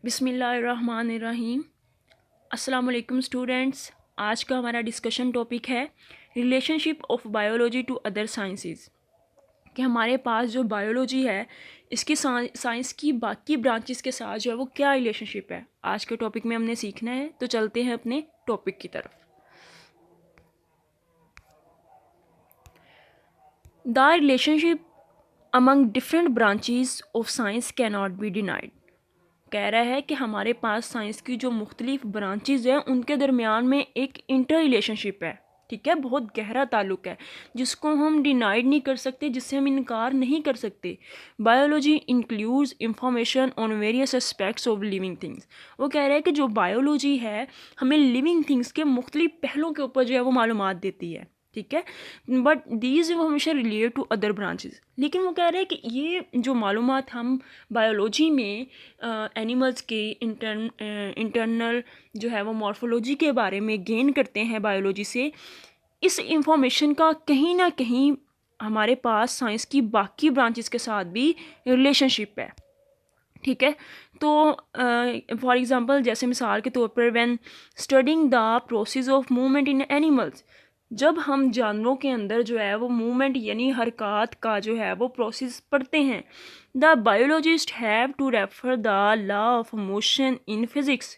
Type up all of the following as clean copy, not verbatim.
बिस्मिल्लाहिर्रहमानिर्रहीम। अस्सलाम वालेकुम स्टूडेंट्स। आज का हमारा डिस्कशन टॉपिक है relationship of biology to other sciences. कि हमारे पास जो बायोलॉजी है इसकी साइंस की बाकी ब्रांचेस के साथ जो है वो क्या रिलेशनशिप है, आज के टॉपिक में हमने सीखना है। तो चलते हैं अपने टॉपिक की तरफ। The relationship among different branches of science can not be denied. कह रहा है कि हमारे पास साइंस की जो मुख्तलिफ ब्रांचेज हैं उनके दरमियान में एक इंटर रिलेशनशिप है, ठीक है, बहुत गहरा ताल्लुक है जिसको हम डिनाइड नहीं कर सकते, जिससे हम इनकार नहीं कर सकते। Biology includes information on various aspects of living things. वो कह रहे हैं कि जो बायोलॉजी है हमें लिविंग थिंग्स के मुख्तलिफ पहलुओं के ऊपर जो है वो मालूमात देती है, ठीक है। But these information relate to other branches. लेकिन वो कह रहे हैं कि ये जो मालूमात हम बायोलॉजी में एनिमल्स के इंटरनल जो है वो मॉर्फोलॉजी के बारे में गेन करते हैं बायोलॉजी से, इस इंफॉर्मेशन का कहीं ना कहीं हमारे पास साइंस की बाकी ब्रांचेस के साथ भी रिलेशनशिप है, ठीक है। तो फॉर एग्ज़ाम्पल जैसे मिसाल के तौर पर when studying the process of movement in animals, जब हम जानवरों के अंदर जो है वो मूवमेंट यानी हरकत का जो है वो प्रोसेस पढ़ते हैं, the biologist have to refer the law of motion in physics.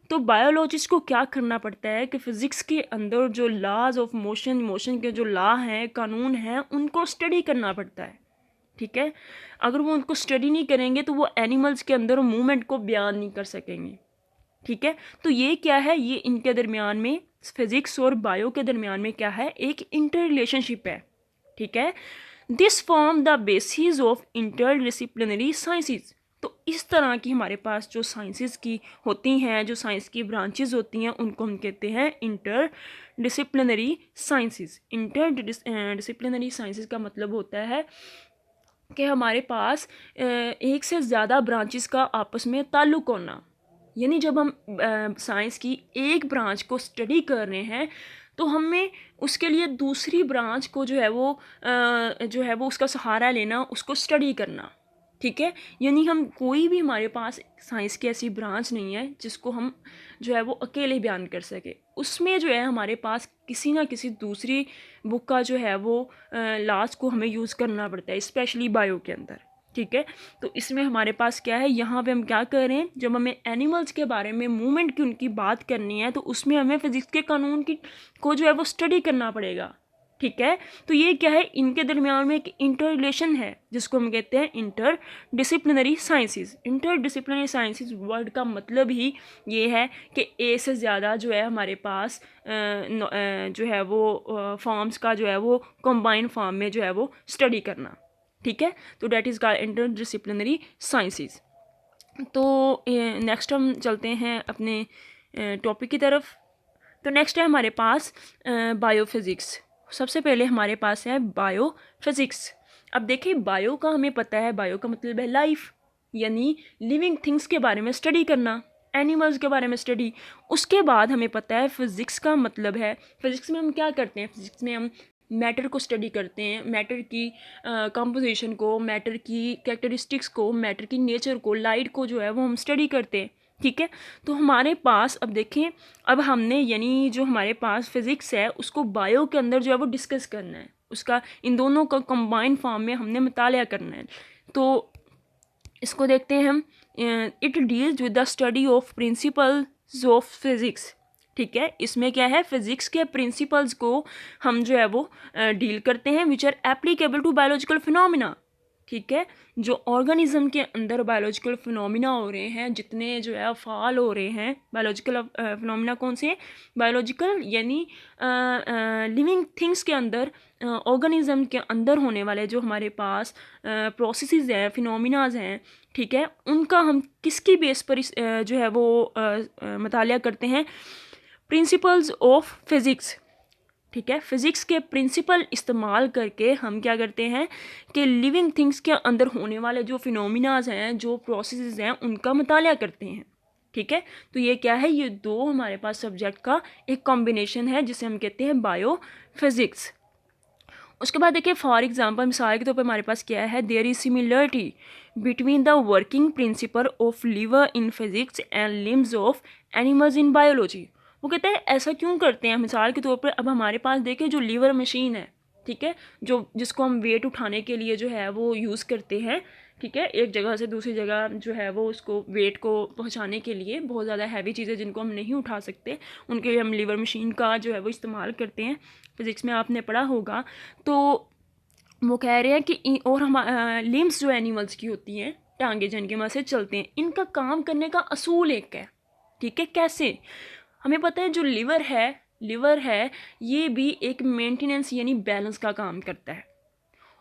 तो बायोलॉजिस्ट को क्या करना पड़ता है कि फ़िज़िक्स के अंदर जो लॉज ऑफ मोशन के जो लॉ हैं, कानून हैं, उनको स्टडी करना पड़ता है, ठीक है। अगर वो उनको स्टडी नहीं करेंगे तो वो एनिमल्स के अंदर मूवमेंट को बयान नहीं कर सकेंगे, ठीक है। तो ये क्या है, ये इनके दरमियान में फिज़िक्स और बायो के दरमियान में क्या है, एक इंटर रिलेशनशिप है, ठीक है। This form the basis of inter disciplinary sciences. तो इस तरह की हमारे पास जो साइंसेस की होती हैं, जो साइंस की ब्रांचेस होती हैं, उनको हम कहते हैं inter disciplinary sciences. Inter disciplinary sciences का मतलब होता है कि हमारे पास एक से ज़्यादा ब्रांचेस का आपस में ताल्लुक़ होना। यानी जब हम साइंस की एक ब्रांच को स्टडी कर रहे हैं तो हमें उसके लिए दूसरी ब्रांच को जो है वो उसका सहारा लेना, उसको स्टडी करना, ठीक है। यानी हम कोई भी हमारे पास साइंस की ऐसी ब्रांच नहीं है जिसको हम जो है वो अकेले बयान कर सके। उसमें जो है हमारे पास किसी ना किसी दूसरी बुक का जो है वो लास्ट को हमें यूज़ करना पड़ता है, स्पेशली बायो के अंदर, ठीक है। तो इसमें हमारे पास क्या है, यहाँ पे हम क्या कर रहे हैं, जब हमें एनिमल्स के बारे में मूवमेंट की उनकी बात करनी है तो उसमें हमें फिज़िक्स के कानून की को जो है वो स्टडी करना पड़ेगा, ठीक है। तो ये क्या है, इनके दरमियान में एक इंटर रिलेशन है जिसको हम कहते हैं inter disciplinary sciences. Inter disciplinary sciences word का मतलब ही ये है कि ए से ज़्यादा जो है हमारे पास जो है वो फॉर्म्स का जो है वो कंबाइन फॉर्म में जो है वो स्टडी करना, ठीक है। तो that is called inter disciplinary sciences. तो नेक्स्ट हम चलते हैं अपने टॉपिक की तरफ। तो नेक्स्ट है हमारे पास बायोफिज़िक्स। सबसे पहले हमारे पास है बायोफिज़िक्स। अब देखिए, बायो का हमें पता है, बायो का मतलब है लाइफ, यानी लिविंग थिंग्स के बारे में स्टडी करना, एनिमल्स के बारे में स्टडी। उसके बाद हमें पता है फिज़िक्स का मतलब है, फिज़िक्स में हम क्या करते हैं, फिज़िक्स में हम मैटर को स्टडी करते हैं, मैटर की कंपोजिशन को, मैटर की कैरेक्टरिस्टिक्स को, मैटर की नेचर को, लाइट को जो है वो हम स्टडी करते हैं, ठीक है। तो हमारे पास अब देखें, अब हमने यानी जो हमारे पास फिज़िक्स है उसको बायो के अंदर जो है वो डिस्कस करना है, उसका इन दोनों का कंबाइंड फॉर्म में हमने मुतालिया करना है। तो इसको देखते हैं हम, it deals with the study of principles of physics, ठीक है। इसमें क्या है, फिज़िक्स के प्रिंसिपल्स को हम जो है वो डील करते हैं, which are applicable to biological phenomena, ठीक है। जो ऑर्गेनिज्म के अंदर बायोलॉजिकल फिनोमिना हो रहे हैं, जितने जो है अफ़ाल हो रहे हैं, बायोलॉजिकल फिनोमिना कौन से हैं, बायोलॉजिकल यानी लिविंग थिंग्स के अंदर, ऑर्गेनिज्म के अंदर होने वाले जो हमारे पास प्रोसेसेस हैं, फिनोमिनाज हैं, ठीक है, उनका हम किसकी बेस पर जो है वो मुतालिया करते हैं, प्रिंसिपल्स ऑफ फिज़िक्स, ठीक है। फिज़िक्स के प्रिंसिपल इस्तेमाल करके हम क्या करते हैं कि लिविंग थिंग्स के अंदर होने वाले जो फिनोमिनाज हैं, जो प्रोसेसेस हैं, उनका मुतालिया करते हैं, ठीक है। तो ये क्या है, ये दो हमारे पास सब्जेक्ट का एक कॉम्बिनेशन है जिसे हम कहते हैं बायो फिज़िक्स। उसके बाद देखिए फॉर एग्जांपल मिसाल के तौर पर हमारे पास क्या है, there is similarity between the working principle of lever in physics and limbs of animals in biology. वो कहते हैं ऐसा क्यों करते हैं, मिसाल के तौर पर अब हमारे पास देखिए जो लीवर मशीन है, ठीक है, जो जिसको हम वेट उठाने के लिए जो है वो यूज़ करते हैं, ठीक है, एक जगह से दूसरी जगह जो है वो उसको वेट को पहुंचाने के लिए, बहुत ज़्यादा हैवी चीज़ें जिनको हम नहीं उठा सकते उनके लिए हम लीवर मशीन का जो है वो इस्तेमाल करते हैं, फिज़िक्स में आपने पढ़ा होगा। तो वो कह रहे हैं कि और हम लिम्स जो एनिमल्स की होती हैं, टांगे जिनके वहाँ से चलते हैं, इनका काम करने का असूल एक है, ठीक है। कैसे, हमें पता है जो लिवर है ये भी एक मेंटेनेंस यानी बैलेंस का काम करता है,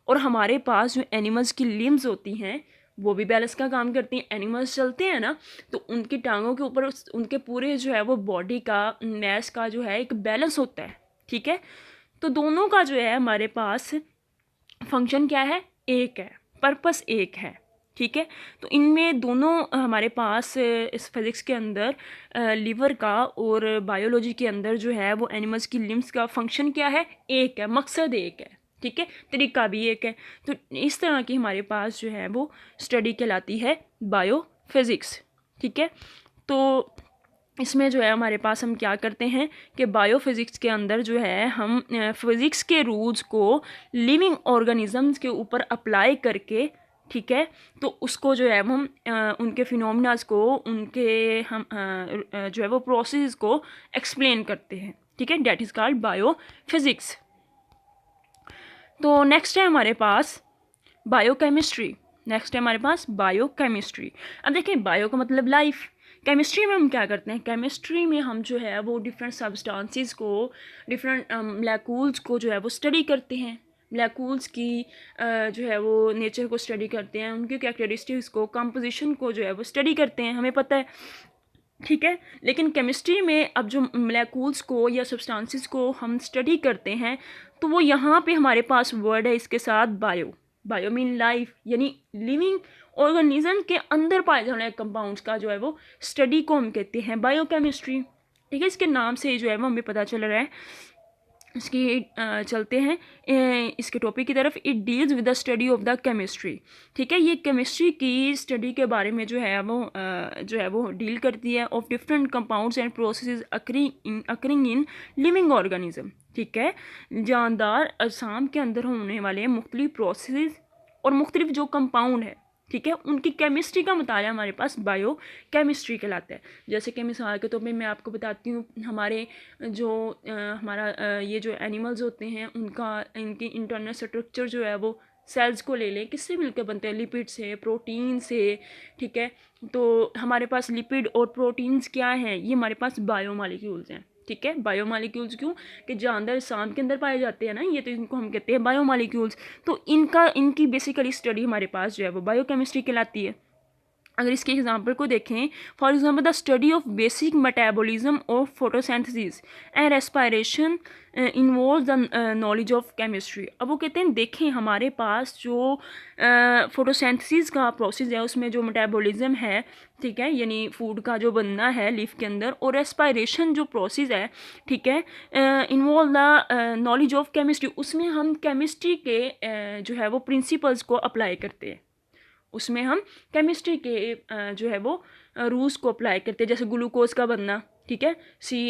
और हमारे पास जो एनिमल्स की लिम्स होती हैं वो भी बैलेंस का काम करती हैं। एनिमल्स चलते हैं ना, तो उनकी टांगों के ऊपर उनके पूरे जो है वो बॉडी का मैस का जो है एक बैलेंस होता है, ठीक है। तो दोनों का जो है हमारे पास फंक्शन क्या है, एक है, पर्पस एक है, ठीक है। तो इनमें दोनों हमारे पास इस फिज़िक्स के अंदर लीवर का और बायोलॉजी के अंदर जो है वो एनिमल्स की लिम्स का फंक्शन क्या है, एक है, मकसद एक है, ठीक है, तरीका भी एक है। तो इस तरह की हमारे पास जो है वो स्टडी कहलाती है बायोफिज़िक्स, ठीक है। तो इसमें जो है हमारे पास हम क्या करते हैं कि बायोफिज़िक्स के अंदर जो है हम फिज़िक्स के रूल्स को लिविंग ऑर्गेनिजम्स के ऊपर अप्लाई करके, ठीक है, तो उसको जो है हम उनके फिनोमिनास को, उनके हम जो है वो प्रोसेस को एक्सप्लेन करते हैं, ठीक है, डेट इज़ कॉल्ड बायोफिज़िक्स। तो नेक्स्ट है हमारे पास बायोकेमिस्ट्री। अब देखिए बायो का मतलब लाइफ, केमिस्ट्री में हम क्या करते हैं, केमिस्ट्री में हम जो है वो डिफरेंट सब्सटेंसेस को, डिफरेंट मॉलिक्यूल्स को जो है वो स्टडी करते हैं, मॉलिक्यूल्स की जो है वो नेचर को स्टडी करते हैं, उनकी कैरेक्टरिस्टिक्स को, कंपोजिशन को जो है वो स्टडी करते हैं, हमें पता है, ठीक है। लेकिन केमिस्ट्री में अब जो मॉलिक्यूल्स को या सब्सटेंसेस को हम स्टडी करते हैं, तो वो यहाँ पे हमारे पास वर्ड है इसके साथ बायो मीन लाइफ, यानी लिविंग ऑर्गेनिज्म के अंदर पाए जाने वाले कंपाउंड्स का जो है वो स्टडी को हम कहते हैं बायोकेमिस्ट्री, ठीक है। इसके नाम से जो है वो हमें पता चल रहा है। इसकी चलते हैं इसके टॉपिक की तरफ। It deals with the study of the chemistry, ठीक है, ये केमिस्ट्री की स्टडी के बारे में जो है वो डील करती है, of different compounds and processes occurring in living organism, ठीक है, जानदार अजसाम के अंदर होने वाले मुख्तलिफ प्रोसेस और मुख्तलिफ जो कंपाउंड है, ठीक है, उनकी केमिस्ट्री का मुताला हमारे पास बायो केमिस्ट्री कहलाता है। जैसे कि मिसाल के तौर पे मैं आपको बताती हूँ, हमारे जो ये जो एनिमल्स होते हैं इनकी इंटरनल स्ट्रक्चर जो है वो सेल्स को ले लें, किससे मिलकर बनते हैं, लिपिड से, प्रोटीन से, ठीक है। तो हमारे पास लिपिड और प्रोटीन्स क्या हैं, ये हमारे पास बायोमॉलिक्यूल्स हैं, ठीक है। बायोमॉलिक्यूल्स क्यों कि जानदार सांप के अंदर पाए जाते हैं ना, ये तो इनको हम कहते हैं बायोमॉलिक्यूल्स। तो इनकी बेसिकली स्टडी हमारे पास जो है वो बायोकेमिस्ट्री कहलाती है। अगर इसके एग्जांपल को देखें, for example the study of basic metabolism of photosynthesis and respiration involve the knowledge of chemistry. अब वो कहते हैं देखें हमारे पास जो फोटोसिंथेसिस का प्रोसेस है, उसमें जो मेटाबॉलिज्म है, ठीक है, यानी फूड का जो बनना है लीफ के अंदर, और रेस्पिरेशन जो प्रोसेस है, ठीक है, involve the knowledge of chemistry, उसमें हम केमिस्ट्री के जो है वो प्रिंसिपल्स को अप्लाई करते हैं, उसमें हम केमिस्ट्री के जो है वो रूल्स को अप्लाई करते हैं। जैसे ग्लूकोज का बनना, ठीक है,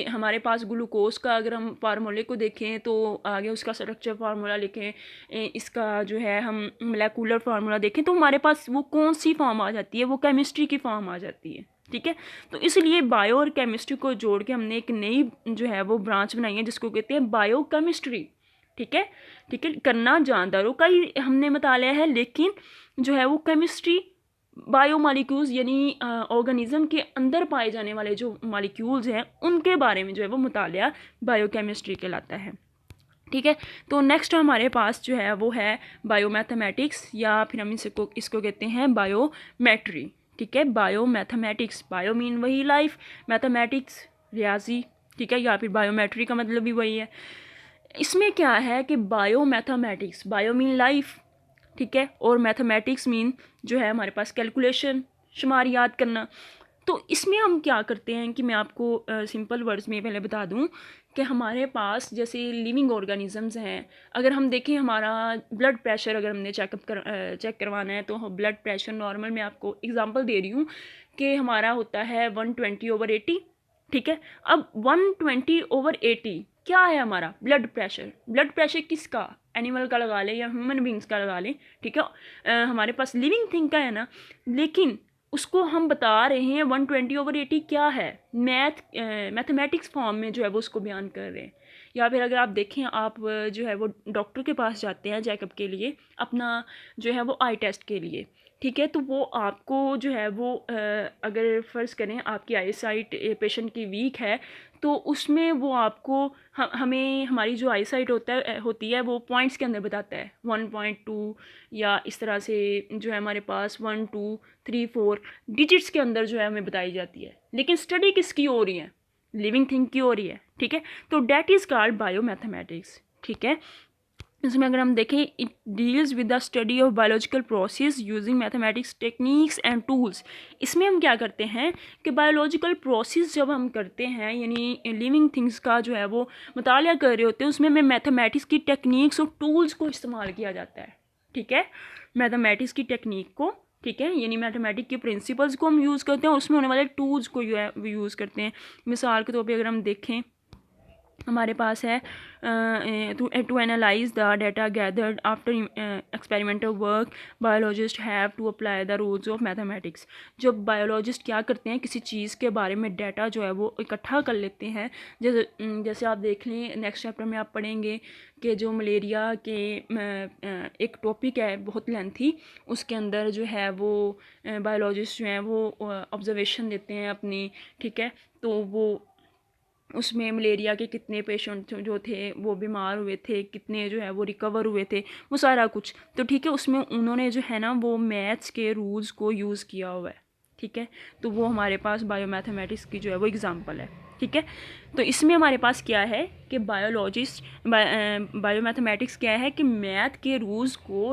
हमारे पास ग्लूकोज का अगर हम फार्मूले को देखें तो आगे उसका स्ट्रक्चर फार्मूला लिखें, इसका जो है हम मोलेकुलर फार्मूला देखें, तो हमारे पास वो कौन सी फॉर्म आ जाती है, वो केमिस्ट्री की फॉर्म आ जाती है, ठीक है। तो इसलिए बायो और केमिस्ट्री को जोड़ के हमने एक नई जो है वो ब्रांच बनाई है जिसको कहते हैं बायो केमिस्ट्री, ठीक है, ठीक है। करना जानदारों का ही हमने मुताला है, लेकिन जो है वो केमिस्ट्री बायोमॉलिक्यूल्स यानी ऑर्गेनिज्म के अंदर पाए जाने वाले जो मॉलिक्यूल्स हैं उनके बारे में जो है वो मुताला बायोकेमिस्ट्री कहलाता है, ठीक है। तो नेक्स्ट हमारे पास जो है वो है बायोमैथमेटिक्स, या फिर हम इसको कहते हैं बायोमेट्री, ठीक है। बायोमैथमेटिक्स, बायो मीन वही लाइफ, मैथमेटिक्स रियाजी, ठीक है, या फिर बायोमेट्री का मतलब भी वही है। इसमें क्या है कि बायोमैथमेटिक्स, बायो मीन लाइफ, ठीक है, और मैथमेटिक्स मीन जो है हमारे पास कैलकुलेशन, शुमार याद करना। तो इसमें हम क्या करते हैं कि मैं आपको सिंपल वर्ड्स में पहले बता दूं कि हमारे पास जैसे लिविंग ऑर्गेनिजम्स हैं, अगर हम देखें हमारा ब्लड प्रेशर अगर हमने चेक करवाना है, तो ब्लड प्रेशर नॉर्मल, मैं आपको एग्जांपल दे रही हूँ कि हमारा होता है 120/80, ठीक है। अब 120/80 क्या है हमारा ब्लड प्रेशर? ब्लड प्रेशर किसका? एनिमल का लगा लें या ह्यूमन बींग्स का लगा लें, ठीक है। हमारे पास लिविंग थिंग का है ना, लेकिन उसको हम बता रहे हैं 120/80 क्या है, मैथमेटिक्स फॉर्म में जो है वो उसको बयान कर रहे हैं। या फिर अगर आप देखें, आप जो है वो डॉक्टर के पास जाते हैं चेकअप के लिए, अपना जो है वो आई टेस्ट के लिए, ठीक है। तो वो आपको जो है वो अगर फ़र्ज़ करें आपकी आई साइट पेशेंट की वीक है, तो उसमें वो आपको हमें हमारी जो आई साइट होती है वो पॉइंट्स के अंदर बताता है, 1.2 या इस तरह से जो है हमारे पास 1 2 3 4 डिजिट्स के अंदर जो है हमें बताई जाती है। लेकिन स्टडी किसकी हो रही है? लिविंग थिंग की हो रही है, ठीक है। तो that is called bio mathematics, ठीक है। इसमें अगर हम देखें, it deals with the study of biological process using mathematics techniques and tools. इसमें हम क्या करते हैं कि बायोलॉजिकल प्रोसेस जब हम करते हैं, यानी लिविंग थिंग्स का जो है वो मुतालिया कर रहे होते हैं, उसमें हमें मैथमेटिक्स की टेक्निक्स और टूल्स को इस्तेमाल किया जाता है, ठीक है। मैथमेटिक्स की टेक्निक को, ठीक है, यानी मैथमेटिक्स के प्रिंसिपल्स को हम यूज़ करते हैं, और उसमें होने वाले टूल्स को जो है वो यूज़ करते हैं। मिसाल के तौर पर अगर हम देखें, हमारे पास है to analyse the data gathered after experimental work, biologist have to apply the rules of mathematics. जब बायोलॉजिस्ट क्या करते हैं, किसी चीज़ के बारे में डाटा जो है वो इकट्ठा कर लेते हैं, जैसे आप देख लें, नेक्स्ट चैप्टर में आप पढ़ेंगे कि जो मलेरिया के एक टॉपिक है बहुत लेंथी, उसके अंदर जो है वो बायोलॉजिस्ट जो हैं वो ऑब्जर्वेशन देते हैं अपनी, ठीक है। तो वो उसमें मलेरिया के कितने पेशेंट जो थे वो बीमार हुए थे, कितने जो है वो रिकवर हुए थे, वो सारा कुछ, तो ठीक है, उसमें उन्होंने जो है ना वो मैथ्स के रूल्स को यूज़ किया हुआ है, ठीक है। तो वो हमारे पास बायो मैथमेटिक्स की जो है वो एग्जांपल है, ठीक है। तो इसमें हमारे पास क्या है कि बायो मैथमेटिक्स क्या है कि मैथ के रूल्स को